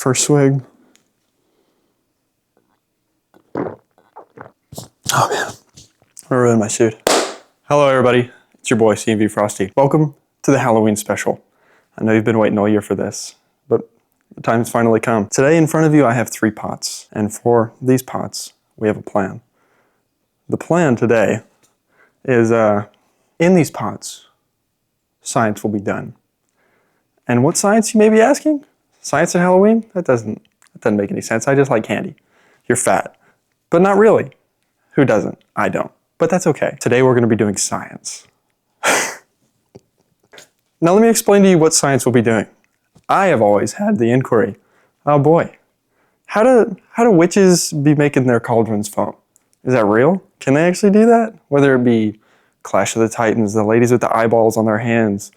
First swig. Oh man, I ruined my suit. Hello everybody, it's your boy CmvFrosty. Welcome to the Halloween special. I know you've been waiting all year for this, but the time's finally come. Today in front of you I have 3 pots, and for these pots we have a plan. The plan today is in these pots, science will be done. And what science, you may be asking? Science at Halloween? That doesn't make any sense. I just like candy. You're fat. But not really. Who doesn't? I don't. But that's okay. Today we're going to be doing science. Now let me explain to you what science will be doing. I have always had the inquiry, oh boy, how do witches be making their cauldrons foam? Is that real? Can they actually do that? Whether it be Clash of the Titans, the ladies with the eyeballs on their hands,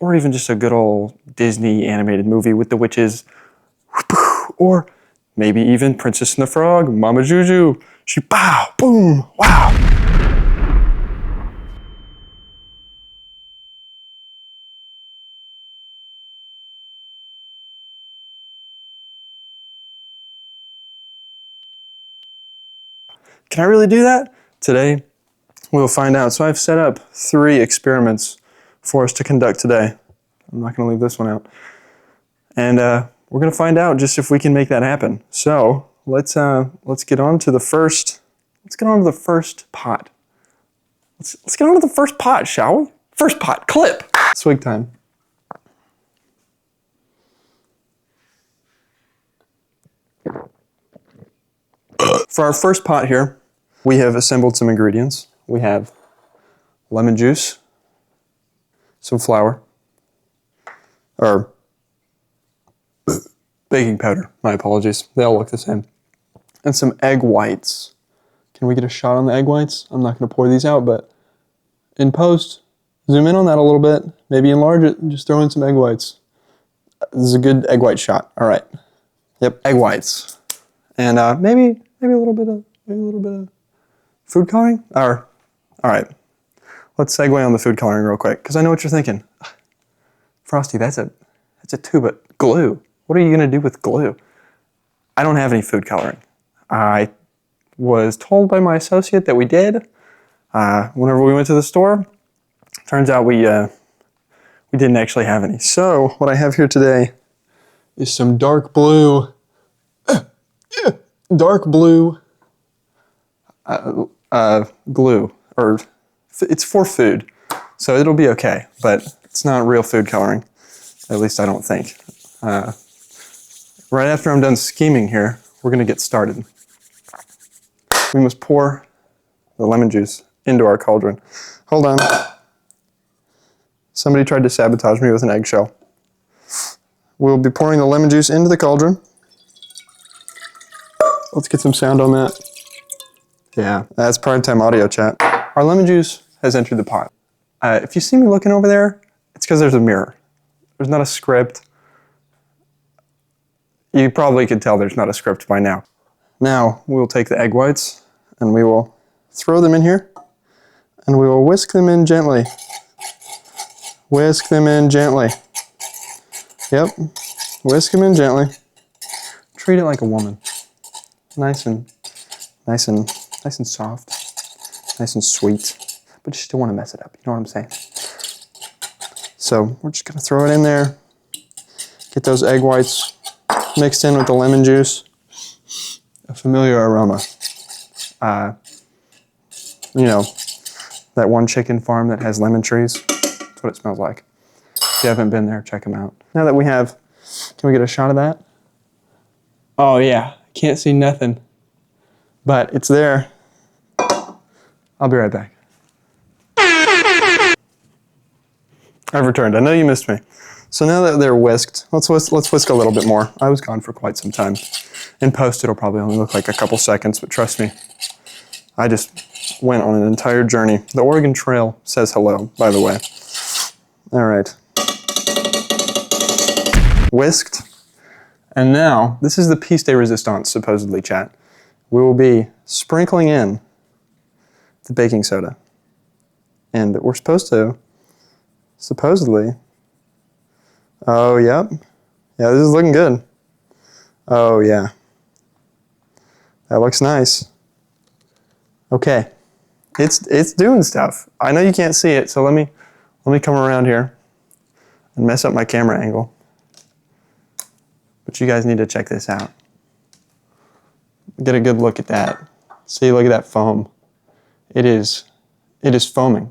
or even just a good old Disney animated movie with the witches, or maybe even Princess and the Frog, Mama Juju, she bow, boom, wow. Can I really do that? Today, we'll find out. So I've set up 3 experiments for us to conduct today. I'm not going to leave this one out. And we're going to find out just if we can make that happen. So let's get on to the first. Let's get on to the first pot. Let's get on to the first pot, shall we? First pot, clip. Swig time. For our first pot here, we have assembled some ingredients. We have lemon juice, some flour, or baking powder, my apologies. They all look the same. And some egg whites. Can we get a shot on the egg whites? I'm not going to pour these out, but in post, zoom in on that a little bit, maybe enlarge it, and just throw in some egg whites. This is a good egg white shot. All right. Yep, egg whites. And maybe a little bit of food coloring. All right. Let's segue on the food coloring real quick, because I know what you're thinking. Frosty, that's a tube of glue. What are you gonna do with glue? I don't have any food coloring. I was told by my associate that we did. Whenever we went to the store, turns out we didn't actually have any. So what I have here today is some dark blue glue, or it's for food, so it'll be okay, but it's not real food coloring, at least I don't think. Right after I'm done scheming here, we're gonna get started. We must pour the lemon juice into our cauldron. Hold on. Somebody tried to sabotage me with an eggshell. We'll be pouring the lemon juice into the cauldron. Let's get some sound on that. Yeah, that's primetime audio, chat. Our lemon juice has entered the pot. If you see me looking over there, it's because there's a mirror. There's not a script. You probably could tell there's not a script by now. Now, we'll take the egg whites and we will throw them in here and we will whisk them in gently. Whisk them in gently. Yep, whisk them in gently. Treat it like a woman. Nice and soft, nice and sweet, but you still want to mess it up, you know what I'm saying? So we're just gonna throw it in there, get those egg whites mixed in with the lemon juice. A familiar aroma. You know, that one chicken farm that has lemon trees, that's what it smells like. If you haven't been there, check them out. Now that we have, can we get a shot of that? Oh yeah, can't see nothing. But it's there. I'll be right back. I've returned. I know you missed me. So now that they're whisked, let's whisk a little bit more. I was gone for quite some time. In post, it'll probably only look like a couple seconds, but trust me, I just went on an entire journey. The Oregon Trail says hello, by the way. All right. Whisked. And now, this is the piece de resistance, supposedly, chat. We will be sprinkling in the baking soda. And we're supposed to, supposedly, oh, yep. Yeah, this is looking good. Oh yeah. That looks nice. Okay. It's doing stuff. I know you can't see it, so let me come around here and mess up my camera angle. But you guys need to check this out. Get a good look at that. See, look at that foam. It is foaming.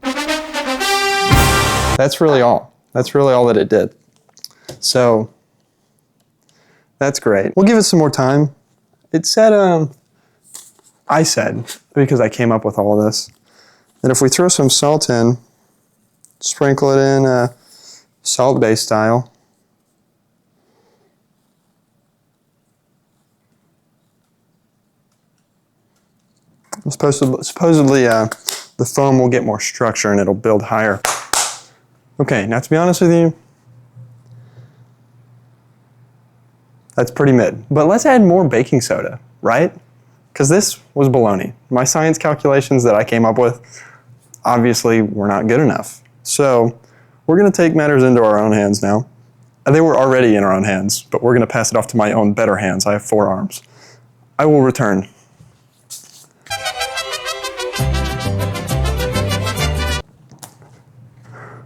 That's really all. That's really all that it did. So that's great. We'll give it some more time. It said, I said, because I came up with all of this, that if we throw some salt in, sprinkle it in salt-based style, supposedly the foam will get more structure and it'll build higher. Okay, now to be honest with you, that's pretty mid. But let's add more baking soda, right? Because this was baloney. My science calculations that I came up with obviously were not good enough. So we're going to take matters into our own hands now. They were already in our own hands, but we're going to pass it off to my own better hands. I have 4 arms. I will return.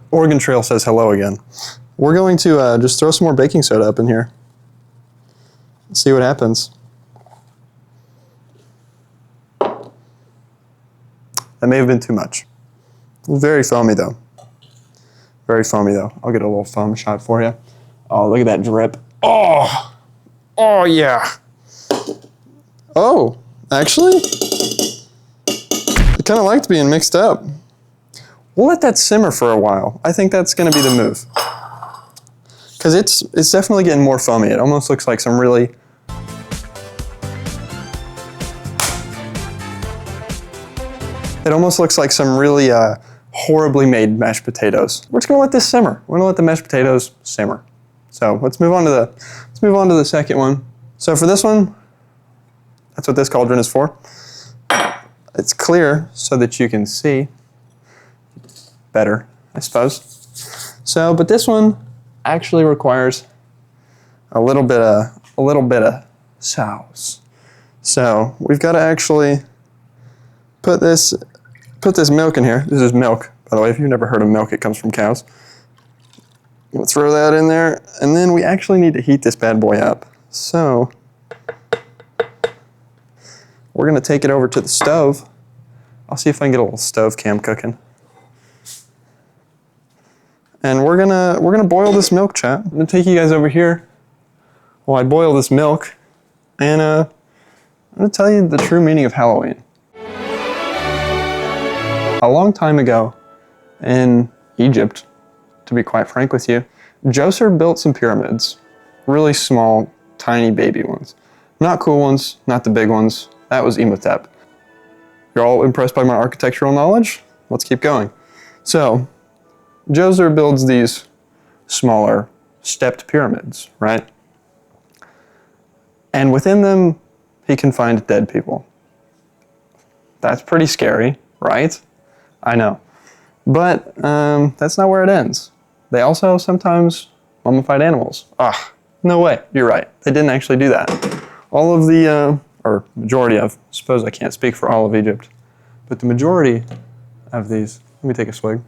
Oregon Trail says hello again. We're going to just throw some more baking soda up in here. See what happens. That may have been too much. Very foamy though. Very foamy though. I'll get a little foam shot for you. Oh, look at that drip. Oh! Oh yeah! Oh, actually, I kind of liked being mixed up. We'll let that simmer for a while. I think that's going to be the move. Because it's definitely getting more foamy. It almost looks like some really... It almost looks like some really horribly made mashed potatoes. We're just going to let this simmer. We're going to let the mashed potatoes simmer. So let's move on to the second one. So for this one, that's what this cauldron is for. It's clear so that you can see better, I suppose. So, but this one actually requires a little bit of sauce. So we've got to actually put this milk in here. This is milk, by the way. If you've never heard of milk, it comes from cows. I'm gonna throw that in there, and then we actually need to heat this bad boy up. So we're gonna take it over to the stove. I'll see if I can get a little stove cam cooking. And we're gonna boil this milk, chat. I'm gonna take you guys over here while I boil this milk, and I'm gonna tell you the true meaning of Halloween. A long time ago in Egypt, to be quite frank with you, Djoser built some pyramids. Really small, tiny baby ones. Not cool ones, not the big ones. That was Imhotep. You're all impressed by my architectural knowledge? Let's keep going. So, Djoser builds these smaller stepped pyramids, right? And within them, he can find dead people. That's pretty scary, right? I know. But that's not where it ends. They also sometimes mummified animals. Ah, no way, you're right. They didn't actually do that. All of the, or majority of, I suppose I can't speak for all of Egypt, but the majority of these, let me take a swig.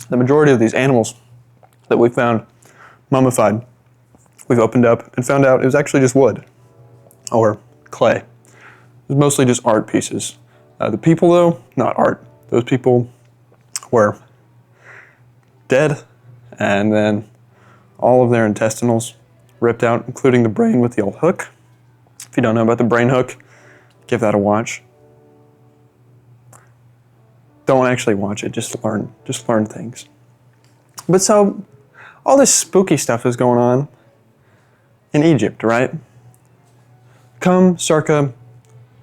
The majority of these animals that we found mummified, we've opened up and found out it was actually just wood or clay. It was mostly just art pieces. The people though, not art. Those people were dead, and then all of their intestinals ripped out, including the brain with the old hook. If you don't know about the brain hook, give that a watch. Don't actually watch it, just learn things. But so, all this spooky stuff is going on in Egypt, right? Come circa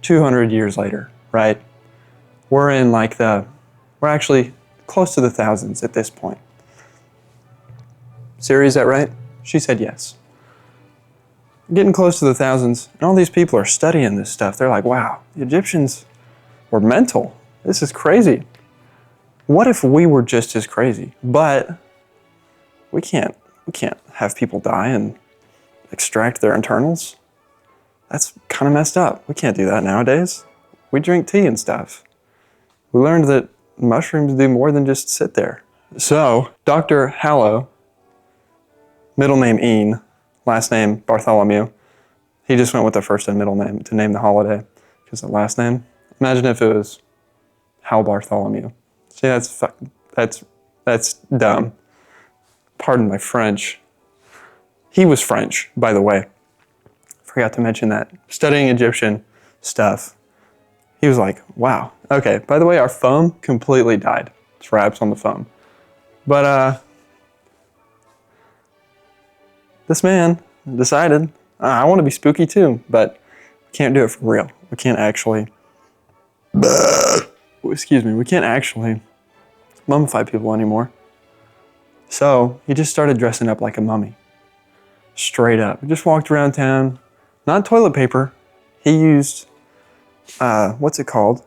200 years later, right? We're in we're actually close to the thousands at this point. Siri, is that right? She said yes. Getting close to the thousands, and all these people are studying this stuff. They're like, wow, the Egyptians were mental. This is crazy. What if we were just as crazy? But we can't have people die and extract their internals. That's kind of messed up. We can't do that nowadays. We drink tea and stuff. We learned that mushrooms do more than just sit there. So, Dr. Hallow, middle name Ian, last name Bartholomew. He just went with the first and middle name to name the holiday, because the last name, imagine if it was Hal Bartholomew. See, that's dumb. Pardon my French. He was French, by the way. Forgot to mention that. Studying Egyptian stuff. He was like, wow. Okay, by the way, our foam completely died. It's wraps on the foam. But this man decided, I want to be spooky too, but we can't do it for real. We can't actually, excuse me, we can't actually mummify people anymore. So he just started dressing up like a mummy. Straight up. He just walked around town, not toilet paper. He used, what's it called?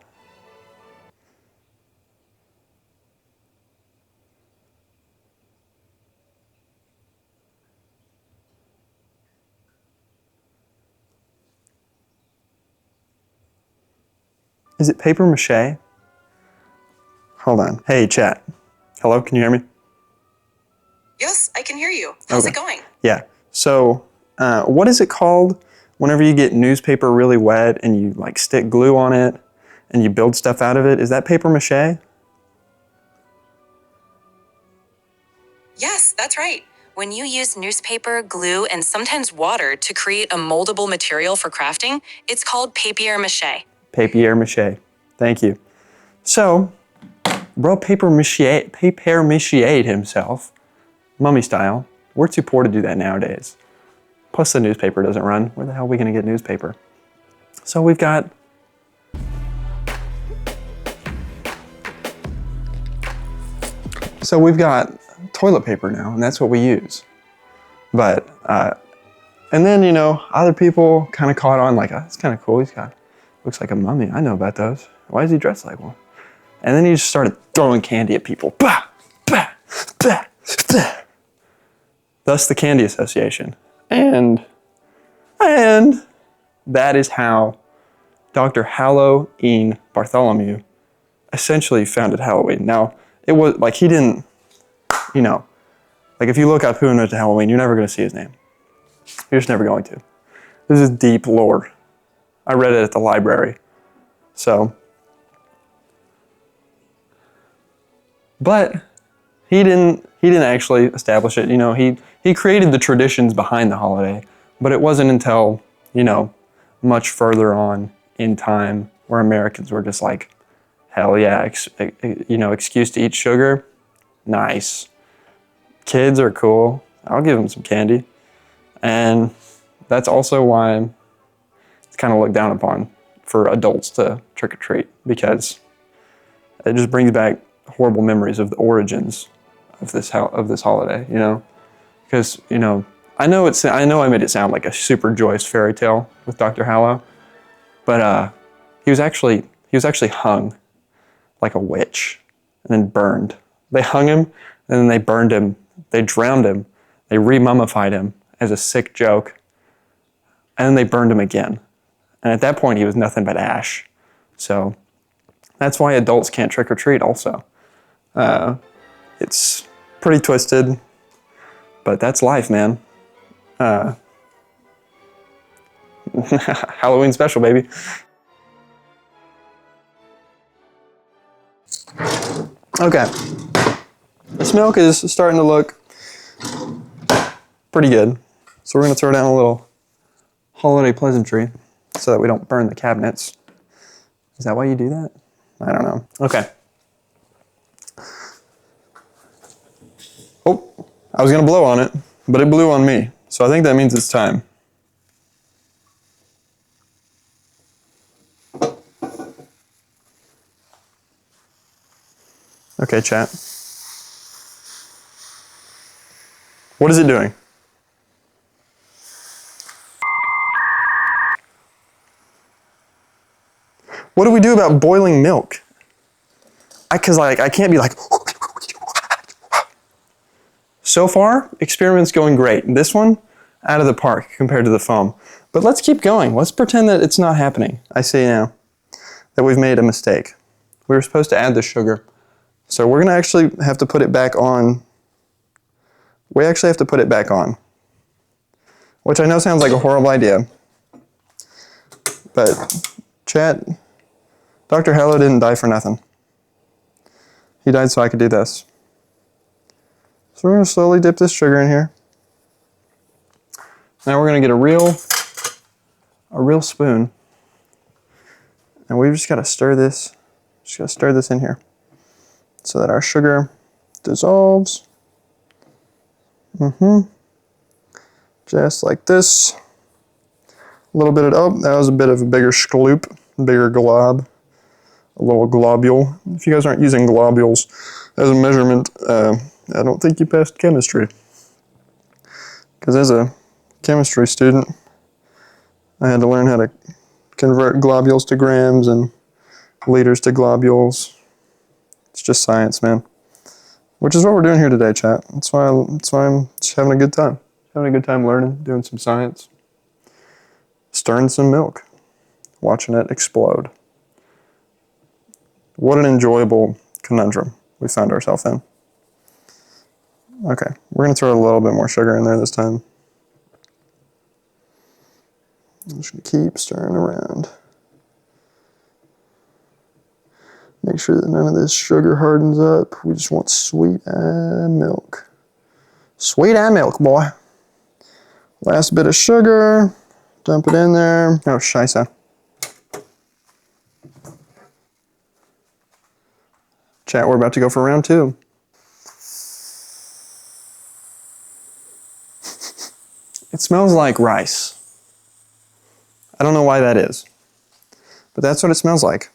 Is it paper mache? Hold on. Hey, chat. Hello, can you hear me? Yes, I can hear you. How's it going? Yeah. So, what is it called whenever you get newspaper really wet and you like stick glue on it and you build stuff out of it? Is that paper mache? Yes, that's right. When you use newspaper, glue, and sometimes water to create a moldable material for crafting, it's called papier-mâché. Papier-mâché. Thank you. So, bro papier-mâché'd himself, mummy style. We're too poor to do that nowadays. Plus the newspaper doesn't run. Where the hell are we going to get newspaper? So we've got toilet paper now, and that's what we use. But, and then, you know, other people kind of caught on like, oh, that's kind of cool. Looks like a mummy. I know about those. Why is he dressed like one? And then he just started throwing candy at people. Bah! Bah! Bah! Bah! Thus the candy association. And that is how Dr. Hallow Ian Bartholomew essentially founded Halloween. Now, it was like he didn't, you know, like if you look up who invented Halloween, you're never going to see his name. You're just never going to. This is deep lore. I read it at the library. So, but he didn't actually establish it. You know, he created the traditions behind the holiday, but it wasn't until, you know, much further on in time where Americans were just like, hell yeah, you know, excuse to eat sugar, nice. Kids are cool. I'll give them some candy. And that's also why it's kind of looked down upon for adults to trick or treat, because it just brings back horrible memories of the origins of this holiday, you know? Because, you know, I know I made it sound like a super joyous fairy tale with Dr. Hallow, but he was actually hung like a witch and then burned. They hung him and then they burned him. They drowned him. They re-mummified him as a sick joke, and then they burned him again. And at that point, he was nothing but ash. So that's why adults can't trick or treat also. It's pretty twisted, but that's life, man. Halloween special, baby. Okay. This milk is starting to look pretty good. So we're going to throw down a little holiday pleasantry so that we don't burn the cabinets. Is that why you do that? I don't know. Okay. Oh, I was going to blow on it, but it blew on me. So I think that means it's time. Okay, chat. What is it doing? What do we do about boiling milk? Cause like, I can't be like, so far, experiment's going great. This one, out of the park compared to the foam. But let's keep going. Let's pretend that it's not happening. I see now that we've made a mistake. We were supposed to add the sugar. So we're gonna actually have to put it back on. We actually have to put it back on. Which I know sounds like a horrible idea. But chat, Dr. Hello didn't die for nothing. He died so I could do this. So we're gonna slowly dip this sugar in here. Now we're gonna get a real spoon. And we've just gotta stir this. Just gotta stir this in here so that our sugar dissolves. Just like this. A little bit of, oh, that was a bit of a bigger skloop, bigger glob, a little globule. If you guys aren't using globules as a measurement, I don't think you passed chemistry. Because as a chemistry student, I had to learn how to convert globules to grams and liters to globules. It's just science, man. Which is what we're doing here today, chat. That's why I'm just having a good time. Having a good time learning, doing some science. Stirring some milk. Watching it explode. What an enjoyable conundrum we found ourselves in. Okay, we're going to throw a little bit more sugar in there this time. I'm just going to keep stirring around. Make sure that none of this sugar hardens up. We just want sweet milk. Sweet milk, boy. Last bit of sugar. Dump it in there. Oh, scheisse. Chat, we're about to go for round 2. It smells like rice. I don't know why that is, but that's what it smells like.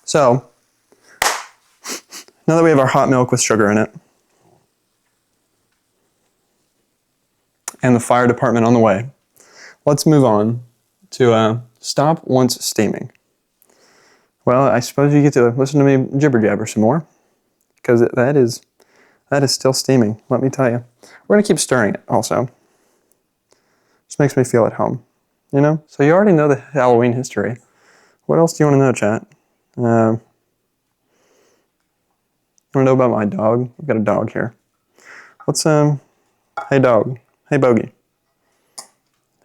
So, now that we have our hot milk with sugar in it, and the fire department on the way, let's move on to stop once steaming. Well, I suppose you get to listen to me jibber jabber some more, because that is still steaming, let me tell you. We're going to keep stirring it also. Just makes me feel at home, you know? So you already know the Halloween history. What else do you want to know, chat? You want to know about my dog? I've got a dog here. Let's, hey dog. Hey Bogey.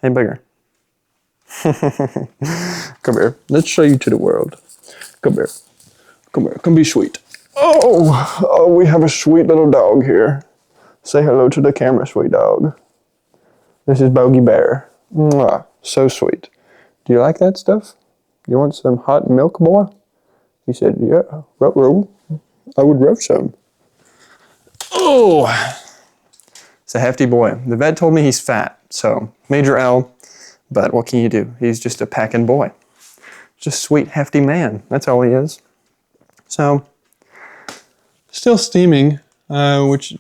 Hey Bigger. Come here. Let's show you to the world. Come here. Come here. Come be sweet. Oh, we have a sweet little dog here. Say hello to the camera, sweet dog. This is Bogey Bear. Mwah, so sweet. Do you like that stuff? You want some hot milk, boy? He said, yeah, ruh-roh. I would love some. Oh, it's a hefty boy. The vet told me he's fat, so major L, but what can you do? He's just a packing boy. Just sweet, hefty man. That's all he is. So, still steaming, which, you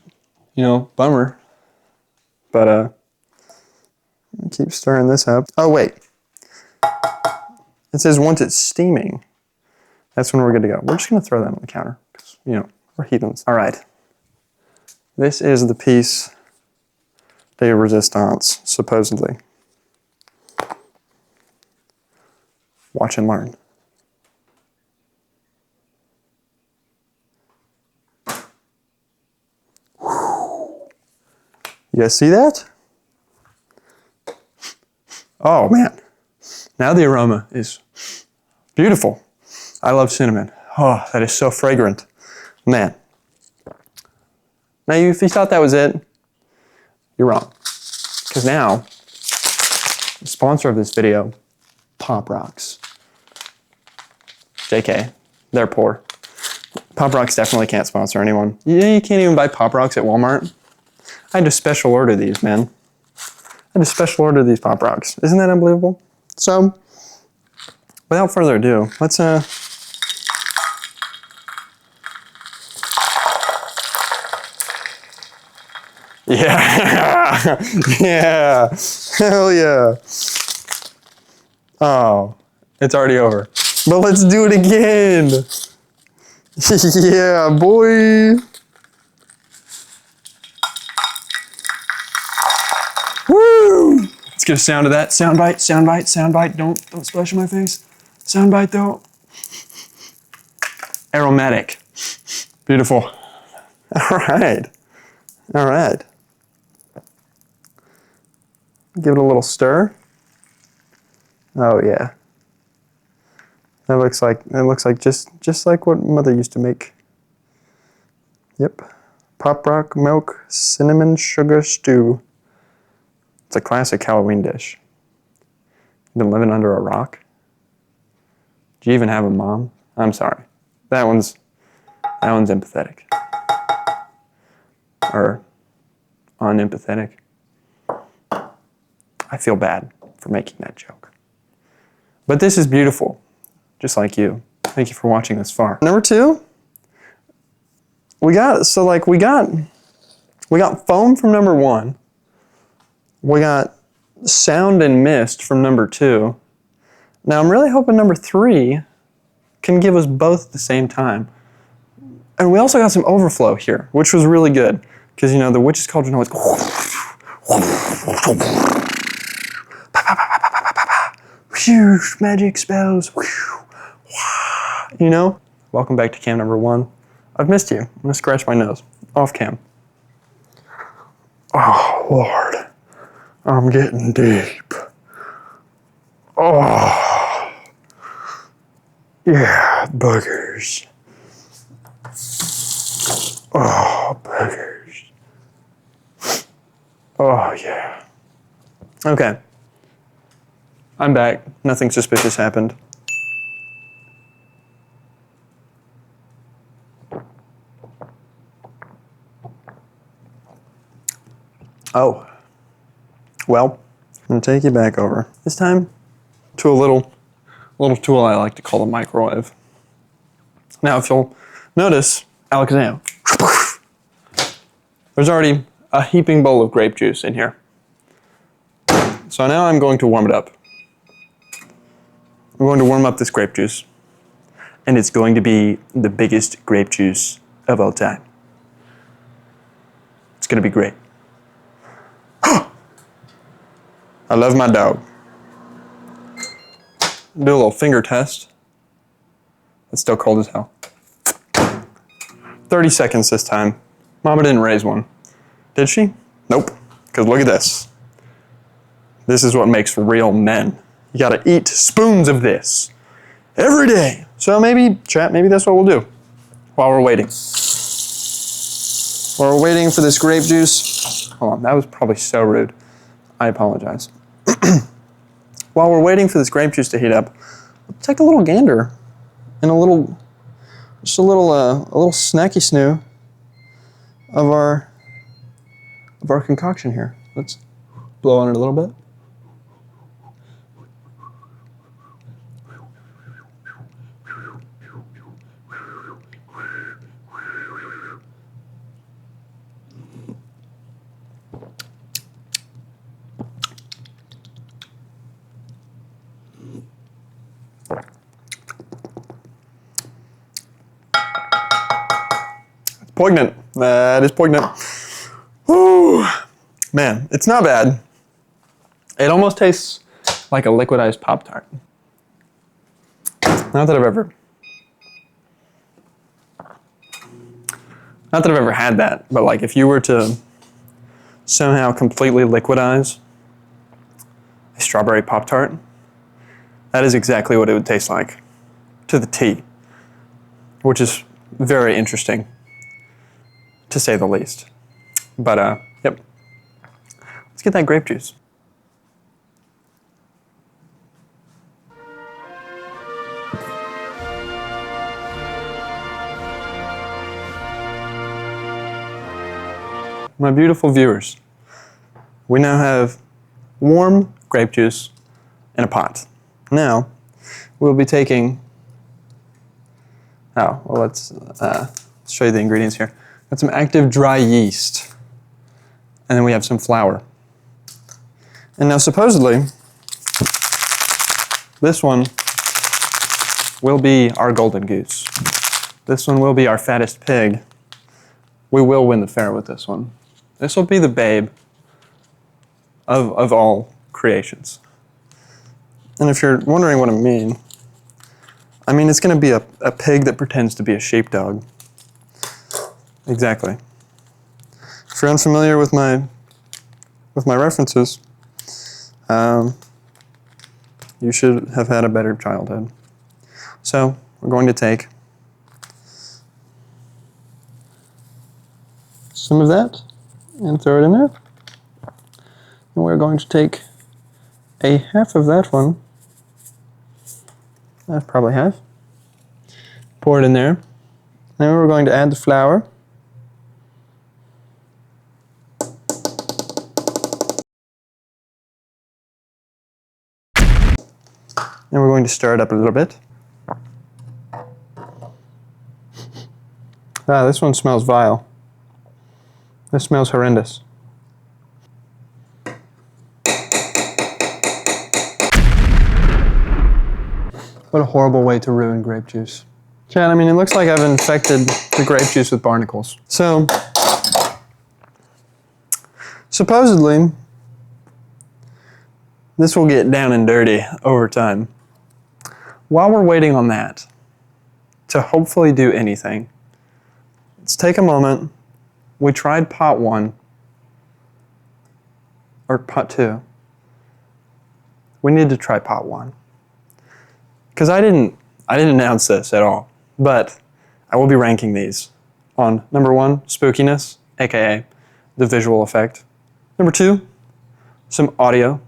know, bummer. But, keep stirring this up. Oh, wait. It says once it's steaming, that's when we're good to go. We're just going to throw that on the counter because, you know, we're heathens. All right. This is the piece de resistance, supposedly. Watch and learn. You guys see that? Oh, man. Now the aroma is beautiful. I love cinnamon. Oh, that is so fragrant. Man. Now, if you thought that was it, you're wrong. Because now, the sponsor of this video, Pop Rocks. JK, they're poor. Pop Rocks definitely can't sponsor anyone. You can't even buy Pop Rocks at Walmart. I had to special order these, man. I had to special order these Pop Rocks. Isn't that unbelievable? So, without further ado, let's yeah, yeah, hell yeah. Oh, it's already over. But let's do it again. Yeah, boy. Woo! Let's get a sound of that. Soundbite, soundbite, soundbite. Don't splash in my face. Soundbite though. Aromatic. Beautiful. All right. All right. Give it a little stir. Oh yeah. That looks like just like what Mother used to make. Yep. Pop rock milk cinnamon sugar stew. It's a classic Halloween dish. You've been living under a rock? Do you even have a mom? I'm sorry. That one's empathetic. Or unempathetic. I feel bad for making that joke. But this is beautiful, just like you. Thank you for watching this far. Number 2, we got foam from number 1. We got sound and mist from number 2. Now I'm really hoping number 3 can give us both at the same time. And we also got some overflow here, which was really good. Because, you know, the witch's cauldron always whoosh, magic spells. You know? Welcome back to cam number 1. I've missed you. I'm gonna scratch my nose. Off cam. Oh, Lord. I'm getting deep. Oh. Yeah, boogers. Oh, boogers. Oh, yeah. Okay. I'm back. Nothing suspicious happened. Oh. Well, I'm going to take you back over. This time to a little tool I like to call the microwave. Now, if you'll notice, Alakazam. There's already a heaping bowl of grape juice in here. So now I'm going to warm it up. I'm going to warm up this grape juice. And it's going to be the biggest grape juice of all time. It's going to be great. I love my dog. Do a little finger test. It's still cold as hell. 30 seconds this time. Mama didn't raise one. Did she? Nope. Because look at this. This is what makes real men. You gotta eat spoons of this every day. So maybe, chat, maybe that's what we'll do while we're waiting. While we're waiting for this grape juice. Hold on, that was probably so rude. I apologize. While we're waiting for this grape juice to heat up, let's take a little gander and a little snacky snoo of our concoction here. Let's blow on it a little bit. Poignant. That is poignant. Whew. Man, it's not bad. It almost tastes like a liquidized Pop-Tart. Not that I've ever had that, but like if you were to somehow completely liquidize a strawberry Pop-Tart, that is exactly what it would taste like, to the T, which is very interesting, to say the least. But, yep. Let's get that grape juice. My beautiful viewers, we now have warm grape juice in a pot. Now, we'll be taking, let's show you the ingredients here. Got some active dry yeast, and then we have some flour. And now supposedly, this one will be our golden goose. This one will be our fattest pig. We will win the fair with this one. This will be the babe of all creations. And if you're wondering what I mean it's going to be a pig that pretends to be a sheepdog. Exactly. If you're unfamiliar with my references, you should have had a better childhood. So we're going to take some of that and throw it in there. And we're going to take a half of that one. That's probably half. Pour it in there. Then we're going to add the flour. And we're going to stir it up a little bit. Ah, this one smells vile. This smells horrendous. What a horrible way to ruin grape juice. Chad, it looks like I've infected the grape juice with barnacles. So, supposedly, this will get down and dirty over time. While we're waiting on that, to hopefully do anything, let's take a moment. We tried pot 1, or pot 2. We need to try pot 1. Because I didn't announce this at all, but I will be ranking these on number 1, spookiness, aka the visual effect. Number 2, some audio.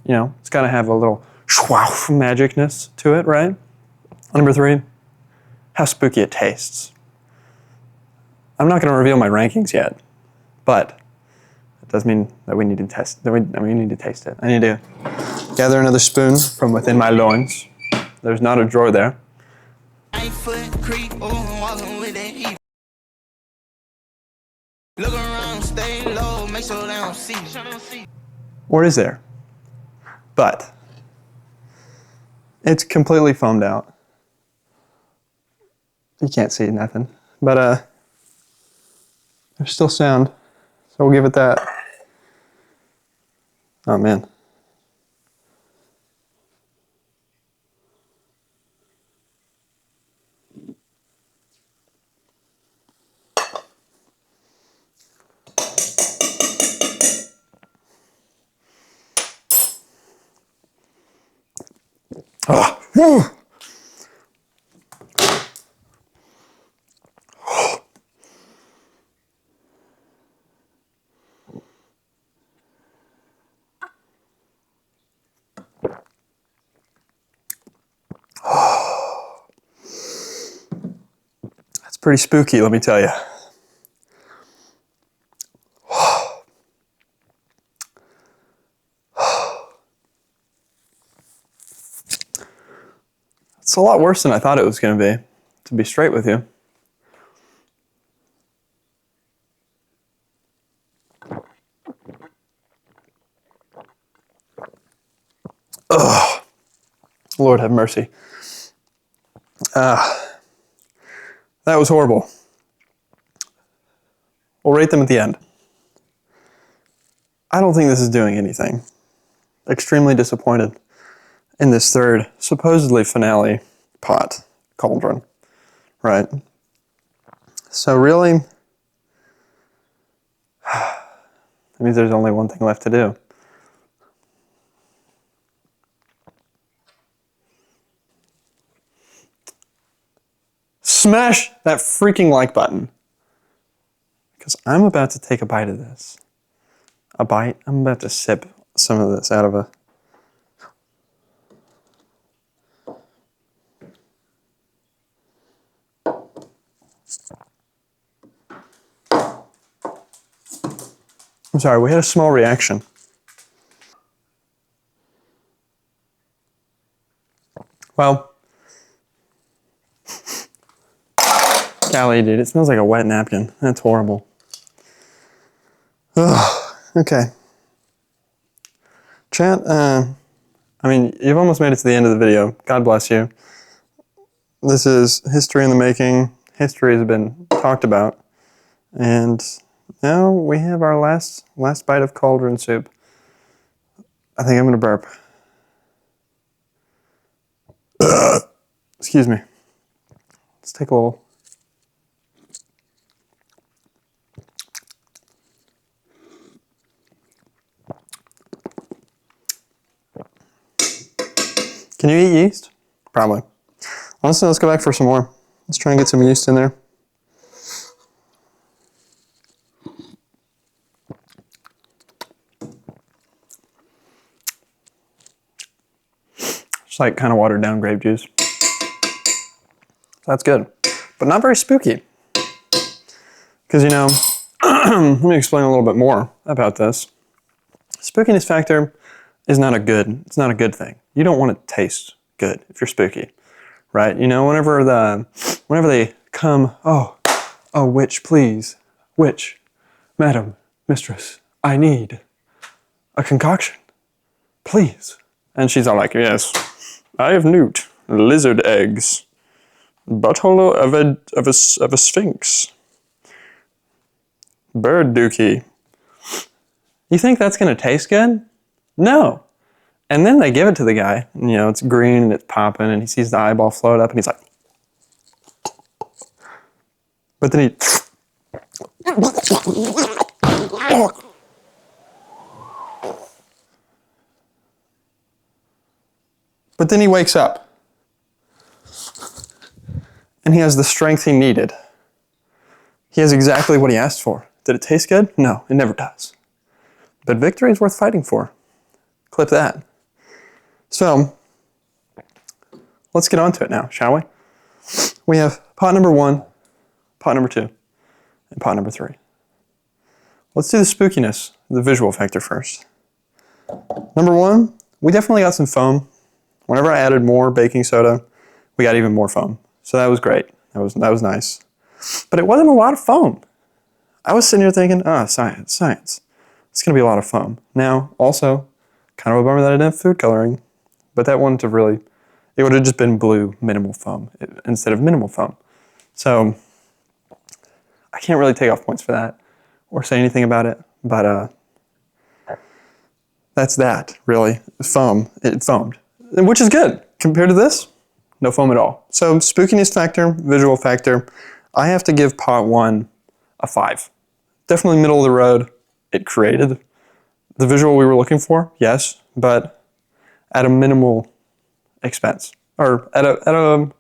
It's got to have a little schwoosh magicness to it, right? Number 3, how spooky it tastes. I'm not going to reveal my rankings yet, but it does mean that we need to test. We need to taste it. I need to gather another spoon from within my loins. There's not a drawer there. Or is there? But it's completely foamed out. You can't see nothing. But there's still sound. So we'll give it that. Oh man. Oh. Woo. That's pretty spooky, let me tell you. It's a lot worse than I thought it was going to be straight with you. Ugh. Lord have mercy. That was horrible. We'll rate them at the end. I don't think this is doing anything. Extremely disappointed in this third, supposedly finale pot, Cauldron, right? So really, that means there's only one thing left to do. Smash that freaking like button. Because I'm about to take a bite of this. A bite? I'm about to sip some of this out of a... I'm sorry, we had a small reaction. Well, golly, dude, it smells like a wet napkin. That's horrible. Ugh, okay. Chat, you've almost made it to the end of the video. God bless you. This is history in the making. history has been talked about. And now we have our last bite of cauldron soup. I think I'm gonna burp. Excuse me. Let's take a little. Can you eat yeast? Probably. Honestly, let's go back for some more. Let's try and get some yeast in there. Just like kind of watered down grape juice. That's good, but not very spooky. Because, you know, let me explain a little bit more about this. Spookiness factor is not a good thing. You don't want it to taste good if you're spooky, right? You know, whenever they come, oh, witch, please, witch, madam, mistress, I need a concoction, please. And she's all like, yes, I have newt, lizard eggs, butthole of a sphinx, bird dookie. You think that's going to taste good? No. And then they give it to the guy, and, you know, it's green and it's popping, and he sees the eyeball float up, and he's like, but then he, but then he wakes up, and he has the strength he needed. He has exactly what he asked for. Did it taste good? No, it never does. But victory is worth fighting for. Clip that. So, let's get on to it now, shall we? We have pot number 1, pot number 2, and pot number 3. Let's do the spookiness, the visual factor first. Number 1, we definitely got some foam. Whenever I added more baking soda, we got even more foam. So that was great. That was nice. But it wasn't a lot of foam. I was sitting here thinking, science. It's going to be a lot of foam. Now, also, kind of a bummer that I didn't have food coloring, but that wouldn't have really, it would have just been blue minimal foam instead of minimal foam. So, I can't really take off points for that or say anything about it, but that's that, really. Foam, it foamed, which is good. Compared to this, no foam at all. So, spookiness factor, visual factor, I have to give pot 1 a 5. Definitely middle of the road. It created the visual we were looking for, yes, but at a minimal expense, or at a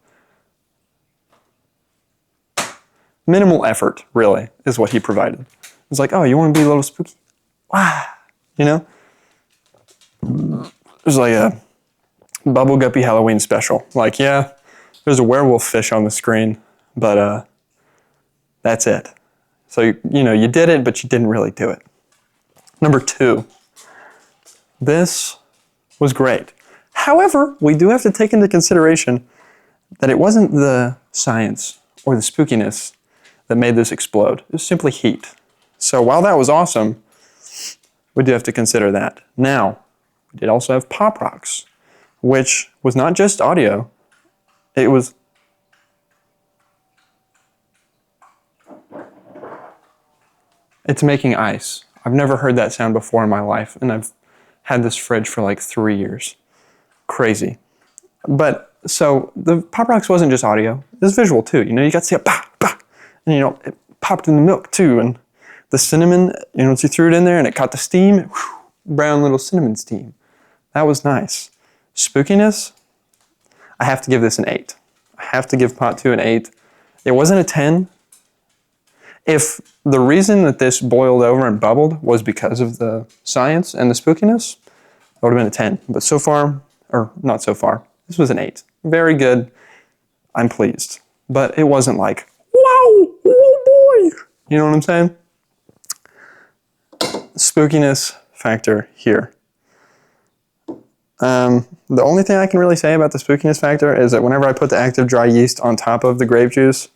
minimal effort, really, is what he provided. It's like, oh, you want to be a little spooky? Wow, you know? It was like a Bubble Guppy Halloween special. Like, yeah, there's a werewolf fish on the screen, but that's it. So, you know, you did it, but you didn't really do it. Number 2, this was great. However, we do have to take into consideration that it wasn't the science or the spookiness that made this explode. It was simply heat. So while that was awesome, we do have to consider that. Now, we did also have pop rocks, which was not just audio, it was it's making ice. I've never heard that sound before in my life, and I've had this fridge for like 3 years. Crazy. But, so, the Pop Rocks wasn't just audio, it was visual too. You know, you got to see a bah, bah, and you know, it popped in the milk too, and the cinnamon, you know, once you threw it in there and it caught the steam, whew, brown little cinnamon steam. That was nice. Spookiness, I have to give this an 8. I have to give pot 2 an 8. It wasn't a 10. If the reason that this boiled over and bubbled was because of the science and the spookiness, that would have been a 10. But so far, or not so far, this was an 8. Very good. I'm pleased. But it wasn't like, wow, oh boy. You know what I'm saying? Spookiness factor here. The only thing I can really say about the spookiness factor is that whenever I put the active dry yeast on top of the grape juice,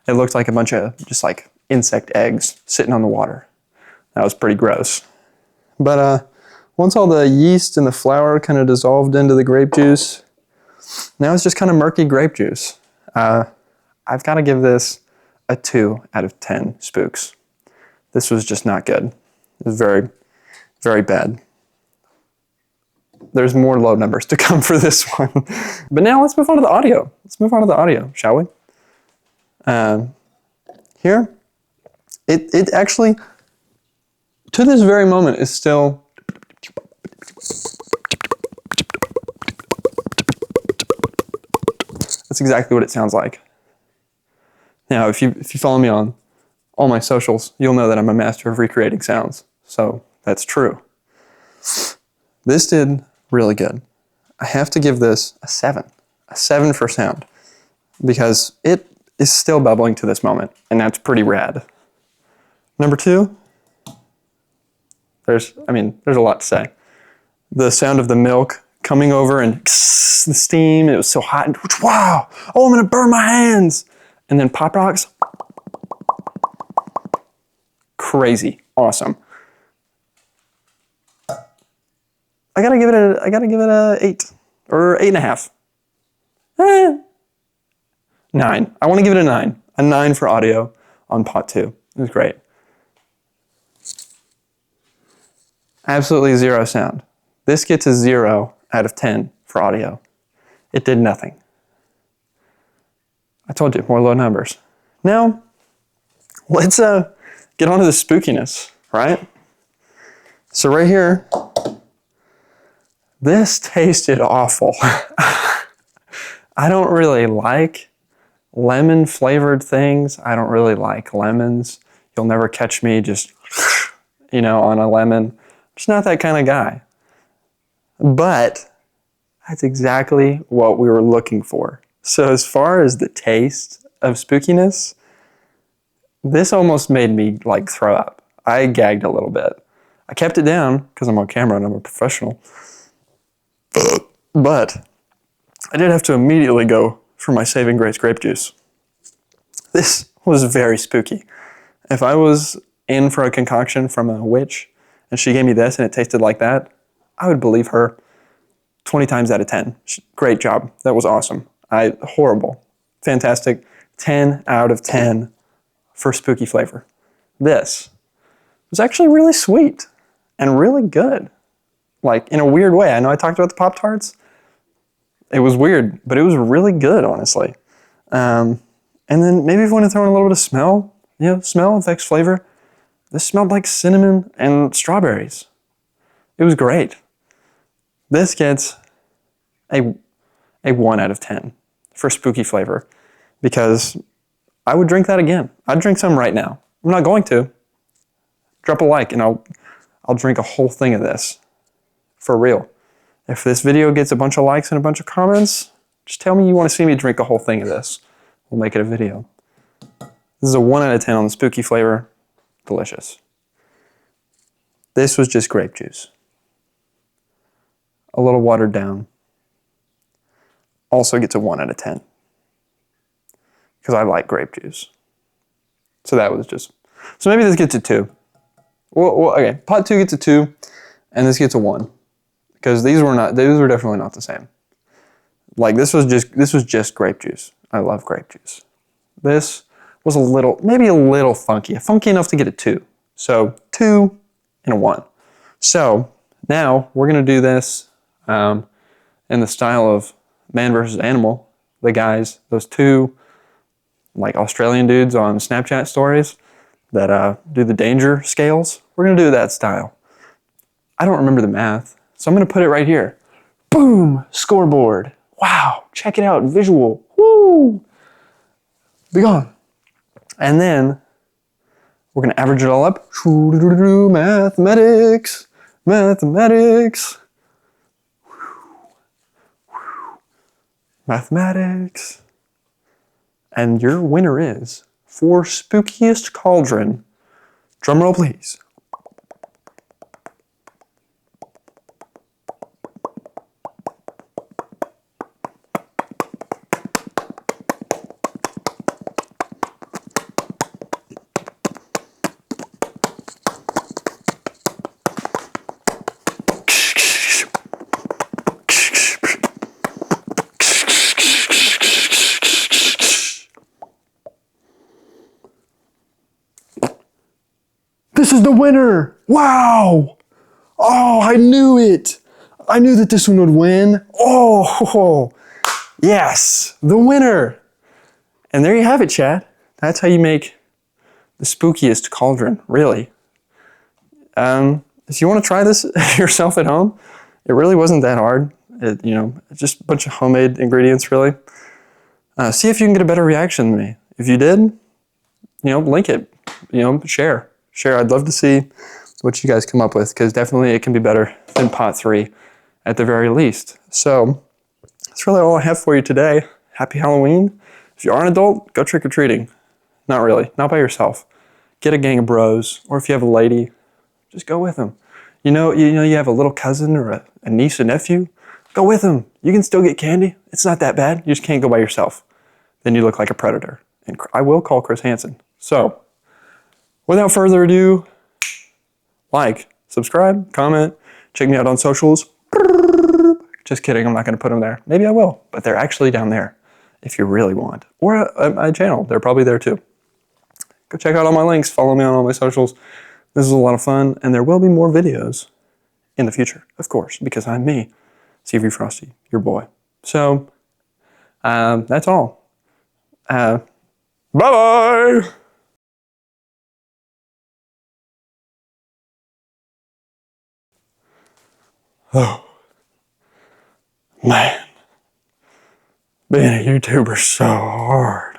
it looked like a bunch of just like insect eggs sitting on the water. That was pretty gross. But once all the yeast and the flour kind of dissolved into the grape juice, now it's just kind of murky grape juice. I've got to give this a 2 out of 10 spooks. This was just not good. It was very, very bad. There's more low numbers to come for this one. But now let's move on to the audio. Let's move on to the audio, shall we? Here, it actually, to this very moment, is still... That's exactly what it sounds like. Now, if you follow me on all my socials, you'll know that I'm a master of recreating sounds. So that's true. This did really good. I have to give this a 7. A 7 for sound. Because it is still bubbling to this moment, and that's pretty rad. Number 2, there's a lot to say. The sound of the milk coming over and the steam, it was so hot, and wow, oh, I'm gonna burn my hands. And then pop rocks, crazy, awesome. I gotta give it a 8 or 8.5. 9. I want to give it a 9. A 9 for audio on pot 2. It was great. Absolutely zero sound. This gets a 0 out of 10 for audio. It did nothing. I told you, more low numbers. Now, let's get on to the spookiness, right? So right here, this tasted awful. I don't really like lemon flavored things. I don't really like lemons. You'll never catch me just, on a lemon. I'm just not that kind of guy. But that's exactly what we were looking for. So as far as the taste of spookiness, this almost made me throw up. I gagged a little bit. I kept it down because I'm on camera and I'm a professional. But I did have to immediately go for my saving grace grape juice. This was very spooky. If I was in for a concoction from a witch and she gave me this and it tasted like that, I would believe her 20 times out of 10. Great job. That was awesome. Horrible. Fantastic. 10 out of 10 for spooky flavor. This was actually really sweet and really good. In a weird way. I know I talked about the Pop-Tarts. It was weird, but it was really good, honestly. And then maybe if you want to throw in a little bit of smell, smell affects flavor. This smelled like cinnamon and strawberries. It was great. This gets a 1 out of 10 for spooky flavor because I would drink that again. I'd drink some right now. I'm not going to. Drop a like and I'll drink a whole thing of this. For real. If this video gets a bunch of likes and a bunch of comments, just tell me you want to see me drink a whole thing of this. We'll make it a video. This is a 1 out of 10 on the spooky flavor. Delicious. This was just grape juice. A little watered down. Also gets a 1 out of 10. Because I like grape juice. So that was just... So maybe this gets a 2. Well, okay. Pot 2 gets a 2. And this gets a 1. Because these were definitely not the same. This was just grape juice. I love grape juice. This was maybe a little funky. Funky enough to get a 2. So 2 and a 1. So now we're going to do this in the style of Man vs. Animal. The guys, those two Australian dudes on Snapchat stories that do the danger scales. We're going to do that style. I don't remember the math, so I'm going to put it right here. Boom! Scoreboard. Wow! Check it out. Visual. Woo! Be gone. And then we're going to average it all up. Mathematics. Mathematics. Mathematics. And your winner is, for spookiest cauldron, drumroll please. This is the winner! Wow! Oh, I knew it! I knew that this one would win. Oh, yes, the winner! And there you have it, chat. That's how you make the spookiest cauldron, really. If you want to try this yourself at home, it really wasn't that hard. Just a bunch of homemade ingredients, really. See if you can get a better reaction than me. If you did, link it. Share. I'd love to see what you guys come up with, because definitely it can be better than pot 3 at the very least. So that's really all I have for you today. Happy Halloween. If you are an adult, go trick-or-treating. Not really, not by yourself. Get a gang of bros, or if you have a lady, just go with them. You have a little cousin or a niece or nephew, go with them. You can still get candy. It's not that bad. You just can't go by yourself. Then you look like a predator. And I will call Chris Hansen. So, without further ado, like, subscribe, comment, check me out on socials. Just kidding, I'm not going to put them there. Maybe I will, but they're actually down there if you really want. Or my channel, they're probably there too. Go check out all my links, follow me on all my socials. This is a lot of fun, and there will be more videos in the future, of course, because I'm me, CmvFrosty, your boy. So, that's all. Bye-bye! Oh, man. Being a YouTuber's so hard.